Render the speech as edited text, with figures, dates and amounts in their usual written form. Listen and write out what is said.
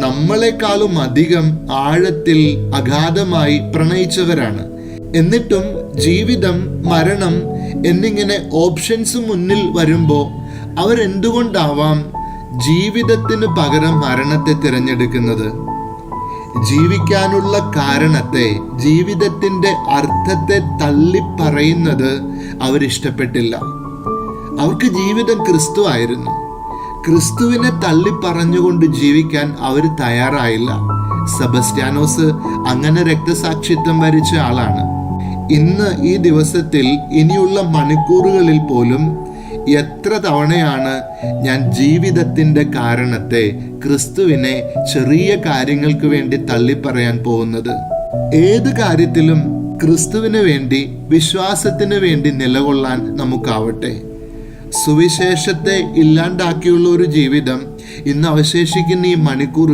നമ്മളെക്കാളും അധികം ആഴത്തിൽ അഗാധമായി പ്രണയിച്ചവരാണ്. എന്നിട്ടും ജീവിതം, മരണം എന്നിങ്ങനെ ഓപ്ഷൻസ് മുന്നിൽ വരുമ്പോൾ അവരെന്തുകൊണ്ടാവാം ജീവിതത്തിന് പകരം മരണത്തെ തിരഞ്ഞെടുക്കുന്നത്? ജീവിക്കാനുള്ള കാരണത്തെ, ജീവിതത്തിൻ്റെ അർത്ഥത്തെ തള്ളിപ്പറയുന്നത് അവരിഷ്ടപ്പെട്ടില്ല. അവർക്ക് ജീവിതം ക്രിസ്തു ആയിരുന്നു. ക്രിസ്തുവിനെ തള്ളിപ്പറഞ്ഞുകൊണ്ട് ജീവിക്കാൻ അവർ തയ്യാറായില്ല. സെബസ്ത്യാനോസ് അങ്ങനെ രക്തസാക്ഷിത്വം വരിച്ച ആളാണ്. ഇന്ന് ഈ ദിവസത്തിൽ, ഇനിയുള്ള മണിക്കൂറുകളിൽ പോലും എത്ര തവണയാണ് ഞാൻ ജീവിതത്തിൻ്റെ കാരണത്തെ, ക്രിസ്തുവിനെ ചെറിയ കാര്യങ്ങൾക്ക് വേണ്ടി തള്ളിപ്പറയാൻ പോകുന്നത്? ഏത് കാര്യത്തിലും ക്രിസ്തുവിന് വേണ്ടി, വിശ്വാസത്തിന് വേണ്ടി നിലകൊള്ളാൻ നമുക്കാവട്ടെ. സുവിശേഷത്തെ ഇല്ലാണ്ടാക്കിയുള്ള ഒരു ജീവിതം ഇന്ന് അവശേഷിക്കുന്ന ഈ മണിക്കൂറുകൾ